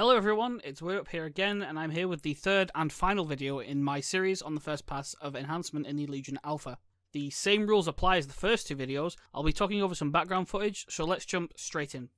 Hello everyone, it's Wordup here again, and I'm here with the third and final video in my series on the first pass of Enhancement in the Legion Alpha. The same rules apply as the first two videos. I'll be talking over some background footage, so let's jump straight in.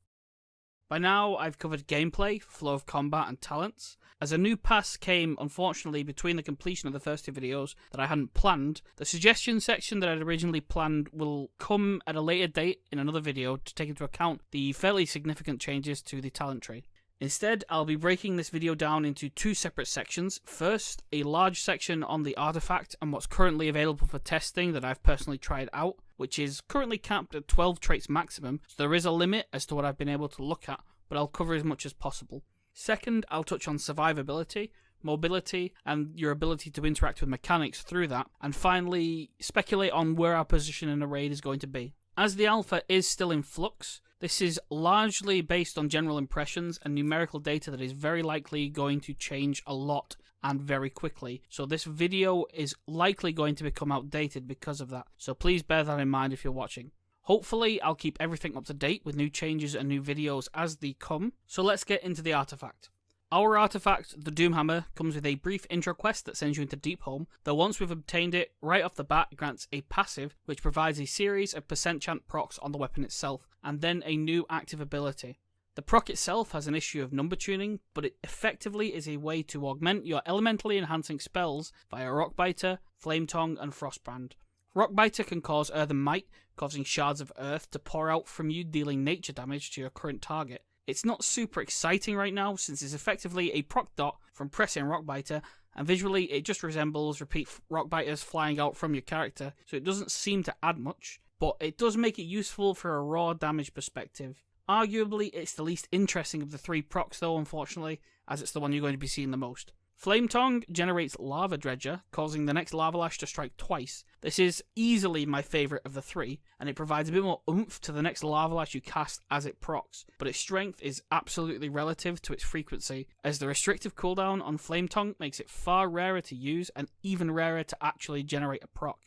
By now, I've covered gameplay, flow of combat, and talents. As a new pass came, unfortunately, between the completion of the first two videos that I hadn't planned, the suggestion section that I'd originally planned will come at a later date in another video to take into account the fairly significant changes to the talent tree. Instead, I'll be breaking this video down into two separate sections. First, a large section on the artifact and what's currently available for testing that I've personally tried out, which is currently capped at 12 traits maximum, so there is a limit as to what I've been able to look at, but I'll cover as much as possible. Second, I'll touch on survivability, mobility, and your ability to interact with mechanics through that, and finally, speculate on where our position in a raid is going to be. As the alpha is still in flux, this is largely based on general impressions and numerical data that is very likely going to change a lot and very quickly. So this video is likely going to become outdated because of that. So please bear that in mind if you're watching. Hopefully I'll keep everything up to date with new changes and new videos as they come. So let's get into the artifact. Our artifact, the Doomhammer, comes with a brief intro quest that sends you into Deepholm, though once we've obtained it, right off the bat it grants a passive, which provides a series of percent chance procs on the weapon itself, and then a new active ability. The proc itself has an issue of number tuning, but it effectively is a way to augment your elementally enhancing spells via Rockbiter, Flametongue, and Frostbrand. Rockbiter can cause Earthen Might, causing shards of earth to pour out from you, dealing nature damage to your current target. It's not super exciting right now, since it's effectively a proc dot from pressing Rockbiter, and visually it just resembles repeat Rockbiters flying out from your character, so it doesn't seem to add much, but it does make it useful for a raw damage perspective. Arguably, it's the least interesting of the three procs though, unfortunately, as it's the one you're going to be seeing the most. Flametongue generates Lava Dredger, causing the next Lava Lash to strike twice. This is easily my favourite of the three, and it provides a bit more oomph to the next Lava Lash you cast as it procs, but its strength is absolutely relative to its frequency, as the restrictive cooldown on Flametongue makes it far rarer to use and even rarer to actually generate a proc.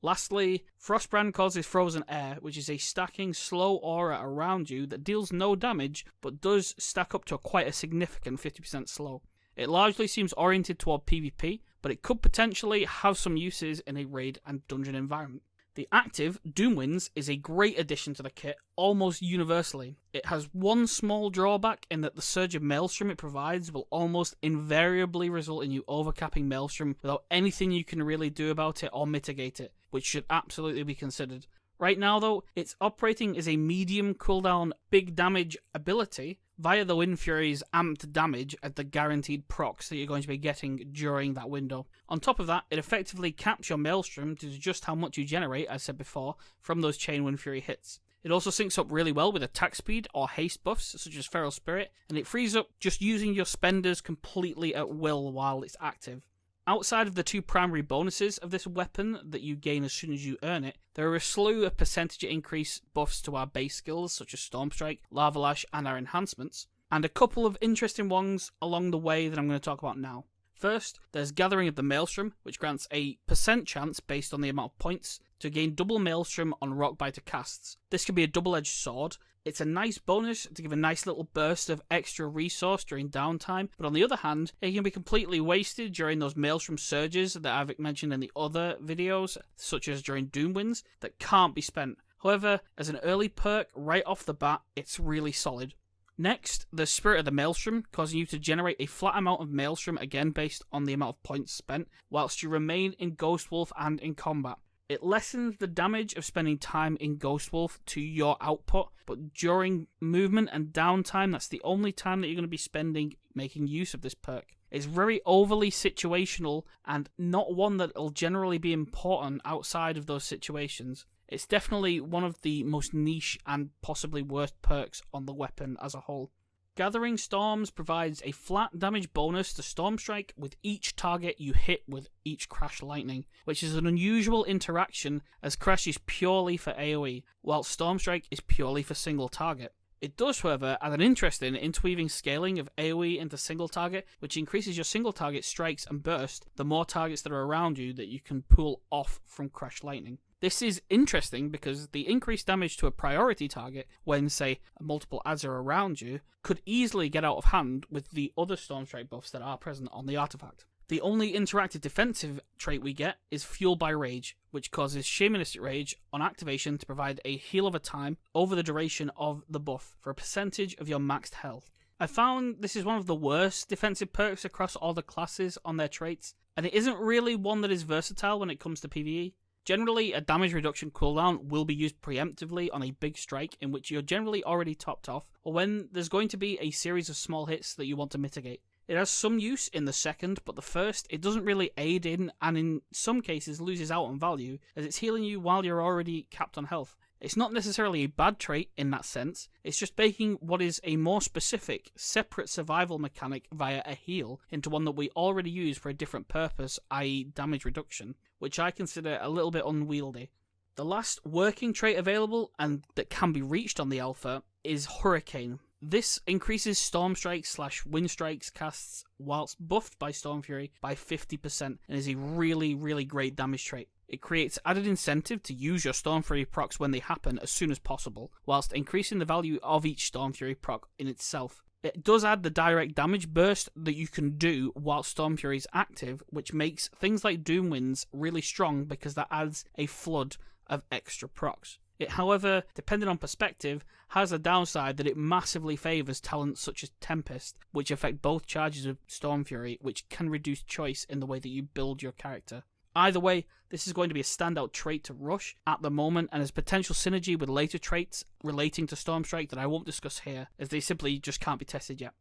Lastly, Frostbrand causes Frozen Air, which is a stacking slow aura around you that deals no damage, but does stack up to quite a significant 50% slow. It largely seems oriented toward PvP, but it could potentially have some uses in a raid and dungeon environment. The active, Doomwinds, is a great addition to the kit, almost universally. It has one small drawback in that the surge of Maelstrom it provides will almost invariably result in you overcapping Maelstrom without anything you can really do about it or mitigate it, which should absolutely be considered. Right now though, it's operating as a medium cooldown big damage ability via the Wind Fury's amped damage at the guaranteed procs that you're going to be getting during that window. On top of that, it effectively caps your Maelstrom to just how much you generate, as said before, from those chain Wind Fury hits. It also syncs up really well with attack speed or haste buffs such as Feral Spirit, and it frees up just using your spenders completely at will while it's active. Outside of the two primary bonuses of this weapon that you gain as soon as you earn it, there are a slew of percentage increase buffs to our base skills such as Stormstrike, Lava Lash, and our enhancements, and a couple of interesting ones along the way that I'm going to talk about now. First, there's Gathering of the Maelstrom, which grants a percent chance based on the amount of points to gain double Maelstrom on Rockbiter casts. This can be a double-edged sword. It's a nice bonus to give a nice little burst of extra resource during downtime, but on the other hand, it can be completely wasted during those Maelstrom surges that I've mentioned in the other videos, such as during Doomwinds, that can't be spent. However, as an early perk right off the bat, it's really solid. Next, there's Spirit of the Maelstrom, causing you to generate a flat amount of Maelstrom, again based on the amount of points spent, whilst you remain in Ghost Wolf and in combat. It lessens the damage of spending time in Ghost Wolf to your output, but during movement and downtime, that's the only time that you're going to be spending making use of this perk. It's very overly situational and not one that will generally be important outside of those situations. It's definitely one of the most niche and possibly worst perks on the weapon as a whole. Gathering Storms provides a flat damage bonus to Stormstrike with each target you hit with each Crash Lightning, which is an unusual interaction as Crash is purely for AoE, while Stormstrike is purely for single target. It does, however, add an interesting interweaving scaling of AoE into single target, which increases your single target strikes and burst the more targets that are around you that you can pull off from Crash Lightning. This is interesting because the increased damage to a priority target when, say, multiple adds are around you could easily get out of hand with the other Stormstrike buffs that are present on the artifact. The only interactive defensive trait we get is Fueled by Rage, which causes Shamanistic Rage on activation to provide a heal of a time over the duration of the buff for a percentage of your maxed health. I found this is one of the worst defensive perks across all the classes on their traits, and it isn't really one that is versatile when it comes to PvE. Generally, a damage reduction cooldown will be used preemptively on a big strike in which you're generally already topped off, or when there's going to be a series of small hits that you want to mitigate. It has some use in the second, but the first, it doesn't really aid in, and in some cases loses out on value, as it's healing you while you're already capped on health. It's not necessarily a bad trait in that sense, it's just making what is a more specific, separate survival mechanic via a heal into one that we already use for a different purpose, i.e. damage reduction, which I consider a little bit unwieldy. The last working trait available, and that can be reached on the alpha, is Hurricane. This increases Storm Strikes / Wind Strikes casts whilst buffed by Storm Fury by 50% and is a really, really great damage trait. It creates added incentive to use your Storm Fury procs when they happen as soon as possible, whilst increasing the value of each Storm Fury proc in itself. It does add the direct damage burst that you can do while Storm Fury is active, which makes things like Doom Winds really strong because that adds a flood of extra procs. It, however, depending on perspective, has a downside that it massively favours talents such as Tempest, which affect both charges of Storm Fury, which can reduce choice in the way that you build your character. Either way, this is going to be a standout trait to rush at the moment and has potential synergy with later traits relating to Stormstrike that I won't discuss here, as they simply just can't be tested yet.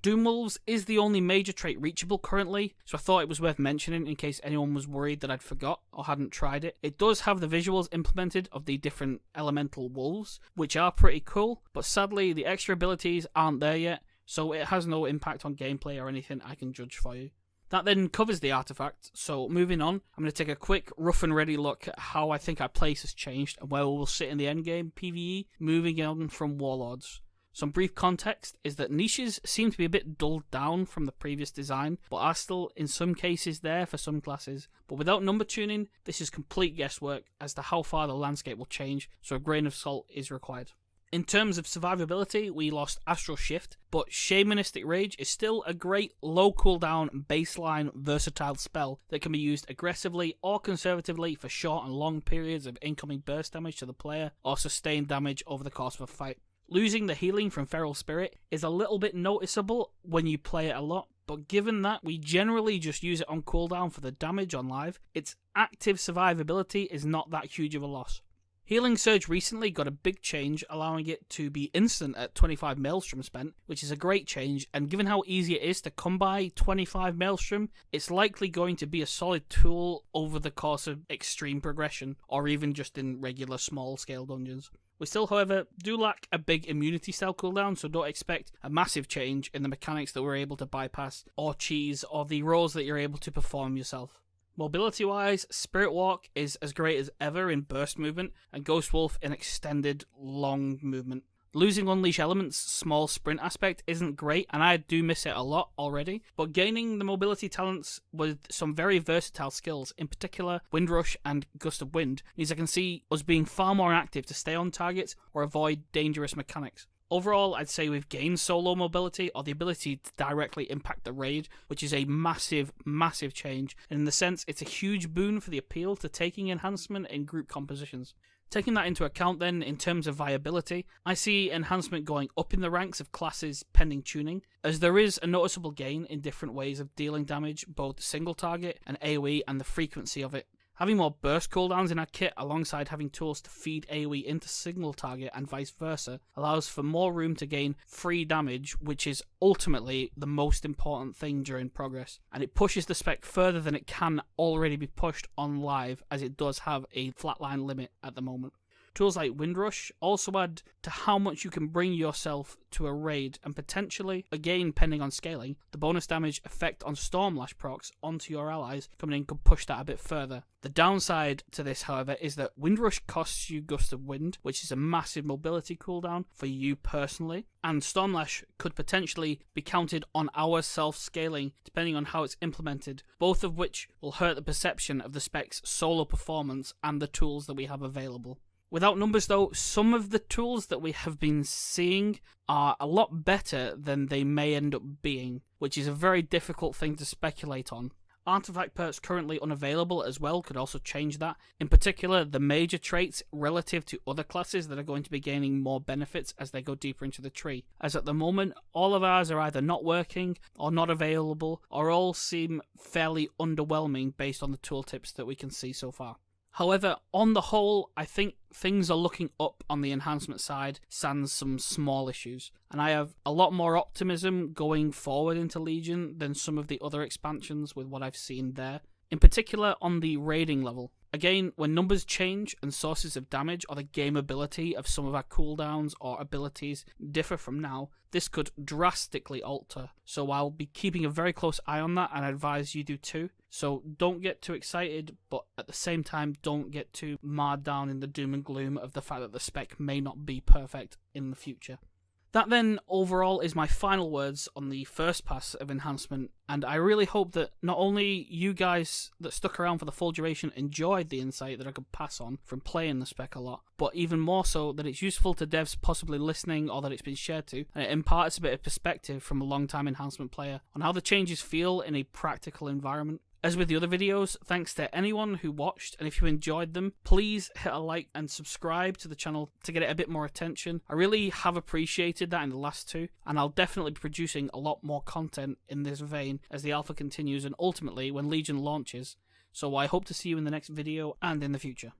Doomwolves is the only major trait reachable currently, so I thought it was worth mentioning in case anyone was worried that I'd forgot or hadn't tried it. It does have the visuals implemented of the different elemental wolves, which are pretty cool, but sadly the extra abilities aren't there yet, so it has no impact on gameplay or anything I can judge for you. That then covers the artifact, so moving on, I'm going to take a quick rough and ready look at how I think our place has changed and where we will sit in the endgame PvE, moving on from Warlords. Some brief context is that niches seem to be a bit dulled down from the previous design, but are still in some cases there for some classes. But without number tuning, this is complete guesswork as to how far the landscape will change, so a grain of salt is required. In terms of survivability, we lost Astral Shift, but Shamanistic Rage is still a great low cooldown, baseline, versatile spell that can be used aggressively or conservatively for short and long periods of incoming burst damage to the player or sustained damage over the course of a fight. Losing the healing from Feral Spirit is a little bit noticeable when you play it a lot, but given that we generally just use it on cooldown for the damage on live, its active survivability is not that huge of a loss. Healing Surge recently got a big change, allowing it to be instant at 25 Maelstrom spent, which is a great change, and given how easy it is to come by 25 Maelstrom, it's likely going to be a solid tool over the course of extreme progression, or even just in regular small scale dungeons. We still, however, do lack a big immunity style cooldown, so don't expect a massive change in the mechanics that we're able to bypass, or cheese, or the roles that you're able to perform yourself. Mobility-wise, Spirit Walk is as great as ever in burst movement, and Ghost Wolf in extended, long movement. Losing Unleash Element's small sprint aspect isn't great, and I do miss it a lot already, but gaining the mobility talents with some very versatile skills, in particular Windrush and Gust of Wind, means I can see us being far more active to stay on targets or avoid dangerous mechanics. Overall, I'd say we've gained solo mobility or the ability to directly impact the raid, which is a massive, massive change, and in the sense it's a huge boon for the appeal to taking enhancement in group compositions. Taking that into account then, in terms of viability, I see enhancement going up in the ranks of classes pending tuning, as there is a noticeable gain in different ways of dealing damage, both single target and AoE, and the frequency of it. Having more burst cooldowns in our kit alongside having tools to feed AoE into single target and vice versa allows for more room to gain free damage, which is ultimately the most important thing during progress, and it pushes the spec further than it can already be pushed on live, as it does have a flatline limit at the moment. Tools like Windrush also add to how much you can bring yourself to a raid, and potentially, again pending on scaling, the bonus damage effect on Stormlash procs onto your allies coming in could push that a bit further. The downside to this, however, is that Windrush costs you Gust of Wind, which is a massive mobility cooldown for you personally, and Stormlash could potentially be counted on our self-scaling depending on how it's implemented, both of which will hurt the perception of the spec's solo performance and the tools that we have available. Without numbers though, some of the tools that we have been seeing are a lot better than they may end up being, which is a very difficult thing to speculate on. Artifact perks currently unavailable as well could also change that. In particular, the major traits relative to other classes that are going to be gaining more benefits as they go deeper into the tree. As at the moment, all of ours are either not working or not available, or all seem fairly underwhelming based on the tooltips that we can see so far. However, on the whole, I think things are looking up on the enhancement side, sans some small issues. And I have a lot more optimism going forward into Legion than some of the other expansions with what I've seen there. In particular, on the raiding level. Again, when numbers change and sources of damage or the game ability of some of our cooldowns or abilities differ from now, this could drastically alter. So I'll be keeping a very close eye on that, and I advise you do too. So don't get too excited, but at the same time don't get too marred down in the doom and gloom of the fact that the spec may not be perfect in the future. That then, overall, is my final words on the first pass of Enhancement, and I really hope that not only you guys that stuck around for the full duration enjoyed the insight that I could pass on from playing the spec a lot, but even more so that it's useful to devs possibly listening or that it's been shared to, and it imparts a bit of perspective from a long-time Enhancement player on how the changes feel in a practical environment. As with the other videos, thanks to anyone who watched, and if you enjoyed them, please hit a like and subscribe to the channel to get it a bit more attention. I really have appreciated that in the last two, and I'll definitely be producing a lot more content in this vein as the alpha continues and ultimately when Legion launches. So I hope to see you in the next video and in the future.